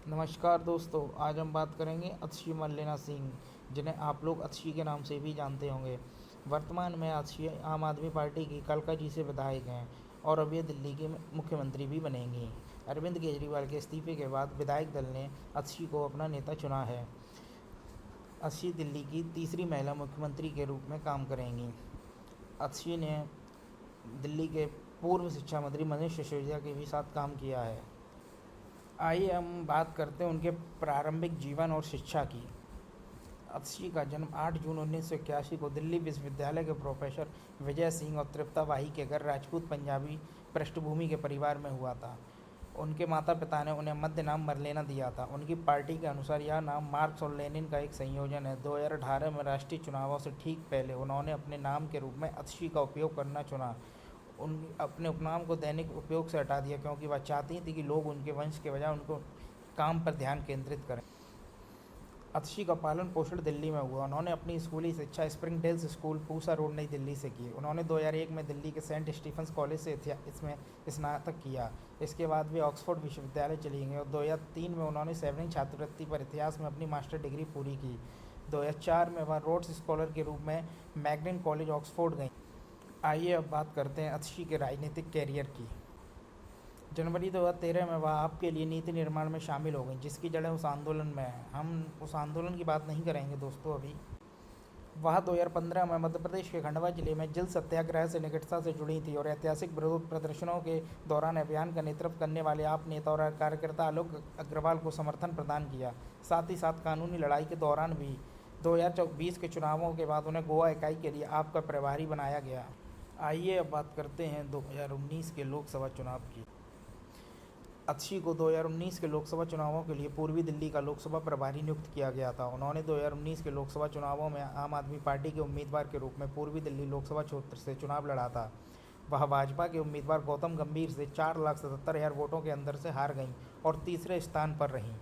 नमस्कार दोस्तों, आज हम बात करेंगे अतशी मल्लिना सिंह, जिन्हें आप लोग अतशी के नाम से भी जानते होंगे। वर्तमान में अतशी आम आदमी पार्टी की कालकाजी से विधायक हैं और अब ये दिल्ली की मुख्यमंत्री भी बनेंगी। अरविंद केजरीवाल के इस्तीफे के बाद विधायक दल ने अतशी को अपना नेता चुना है। अतशी दिल्ली की तीसरी महिला मुख्यमंत्री के रूप में काम करेंगी। अतशी ने दिल्ली के पूर्व शिक्षा मंत्री मनीष सिसोदिया के भी साथ काम किया है। आइए हम बात करते हैं उनके प्रारंभिक जीवन और शिक्षा की। अतशी का जन्म 8 जून 1981 को दिल्ली विश्वविद्यालय के प्रोफेसर विजय सिंह और तृप्ता बाई के घर राजपूत पंजाबी पृष्ठभूमि के परिवार में हुआ था। उनके माता पिता ने उन्हें मध्य नाम मरलेना दिया था। उनकी पार्टी के अनुसार यह नाम मार्क्स और लेनिन का एक संयोजन है। 2018 में राष्ट्रीय चुनावों से ठीक पहले उन्होंने अपने नाम के रूप में अतशी का उपयोग करना चुना। उन अपने उपनाम को दैनिक उपयोग से हटा दिया क्योंकि वह चाहती थी कि लोग उनके वंश के बजाय उनको काम पर ध्यान केंद्रित करें। अतशी का पालन पोषण दिल्ली में हुआ। उन्होंने अपनी स्कूली शिक्षा स्प्रिंगडेल्स स्कूल, पूसा रोड, नई दिल्ली से की। उन्होंने 2001 में दिल्ली के सेंट स्टीफेंस कॉलेज से इसमें स्नातक किया। इसके बाद वे ऑक्सफोर्ड विश्वविद्यालय चली गईं और 2003 में उन्होंने सेवनिंग छात्रवृत्ति पर इतिहास में अपनी मास्टर डिग्री पूरी की। 2004 में वह रोड्स स्कॉलर के रूप में मैगडन कॉलेज, ऑक्सफोर्ड गईं। आइए अब बात करते हैं अतशी के राजनीतिक कैरियर की। जनवरी 2013 में वह आपके लिए नीति निर्माण में शामिल हो गई, जिसकी जड़ें उस आंदोलन में हैं। हम उस आंदोलन की बात नहीं करेंगे दोस्तों अभी। वह 2015 में मध्य प्रदेश के खंडवा जिले में जल सत्याग्रह से निकटता से जुड़ी थी और ऐतिहासिक विरोध प्रदर्शनों के दौरान अभियान का नेतृत्व करने वाले आप नेता और कार्यकर्ता आलोक अग्रवाल को समर्थन प्रदान किया। साथ ही साथ कानूनी लड़ाई के दौरान भी 2020 के चुनावों के बाद उन्हें गोवा इकाई के लिए आपका प्रभारी बनाया गया। आइए अब बात करते हैं 2019 के लोकसभा चुनाव की। अतशी को 2019 के लोकसभा चुनावों के लिए पूर्वी दिल्ली का लोकसभा प्रभारी नियुक्त किया गया था। उन्होंने 2019 के लोकसभा चुनावों में आम आदमी पार्टी के उम्मीदवार के रूप में पूर्वी दिल्ली लोकसभा क्षेत्र से चुनाव लड़ा था। वह भाजपा के उम्मीदवार गौतम गंभीर से 4,77,000 वोटों के अंतर से हार गईं और तीसरे स्थान पर रहीं।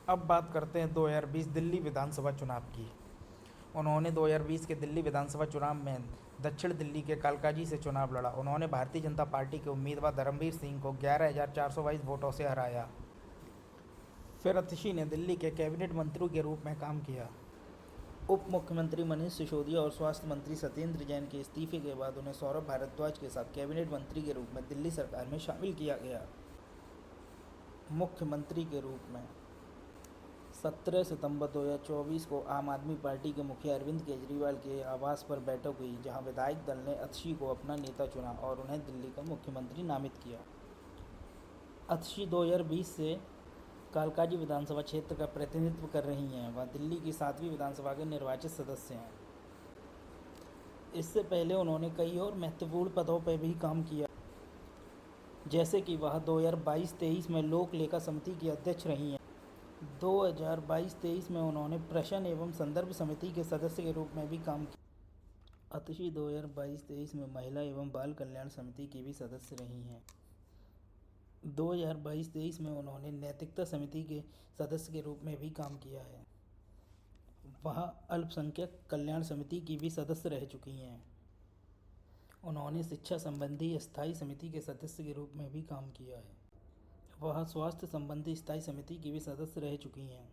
अब बात करते हैं 2020 दिल्ली विधानसभा चुनाव की। उन्होंने 2020 के दिल्ली विधानसभा चुनाव में दक्षिण दिल्ली के कालकाजी से चुनाव लड़ा। उन्होंने भारतीय जनता पार्टी के उम्मीदवार धर्मवीर सिंह को 11,422 वोटों से हराया। फिर अतशी ने दिल्ली के कैबिनेट मंत्री के रूप में काम किया। उप मुख्यमंत्री मनीष सिसोदिया और स्वास्थ्य मंत्री सत्येंद्र जैन के इस्तीफे के बाद उन्हें सौरभ भारद्वाज के साथ कैबिनेट मंत्री के रूप में दिल्ली सरकार में शामिल किया गया। मुख्यमंत्री के रूप में 17 सितंबर 2024 को आम आदमी पार्टी के मुखिया अरविंद केजरीवाल के आवास पर बैठक हुई, जहां विधायक दल ने अतशी को अपना नेता चुना और उन्हें दिल्ली का मुख्यमंत्री नामित किया। अतशी 2020 से कालकाजी विधानसभा क्षेत्र का प्रतिनिधित्व कर रही हैं। वह दिल्ली की 7वीं विधानसभा के निर्वाचित सदस्य हैं। इससे पहले उन्होंने कई और महत्वपूर्ण पदों पर भी काम किया, जैसे कि वह 2022-23 में लोक लेखा समिति की अध्यक्ष रही हैं। 2022-23 में उन्होंने प्रश्न एवं संदर्भ समिति के सदस्य के रूप में भी काम किया। अतशी 2022-23 में महिला एवं बाल कल्याण समिति की भी सदस्य रही हैं। 2022-23 में उन्होंने नैतिकता समिति के सदस्य के रूप में भी काम किया है। वह अल्पसंख्यक कल्याण समिति की भी सदस्य रह चुकी हैं। उन्होंने शिक्षा संबंधी स्थायी समिति के सदस्य के रूप में भी काम किया है। वह स्वास्थ्य संबंधी स्थायी समिति की भी सदस्य रह चुकी हैं।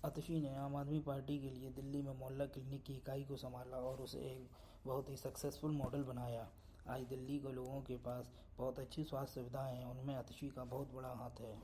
अतशी ने आम आदमी पार्टी के लिए दिल्ली में मोहल्ला क्लिनिक की इकाई को संभाला और उसे एक बहुत ही सक्सेसफुल मॉडल बनाया। आज दिल्ली के लोगों के पास बहुत अच्छी स्वास्थ्य सुविधाएं हैं, उनमें अतशी का बहुत बड़ा हाथ है।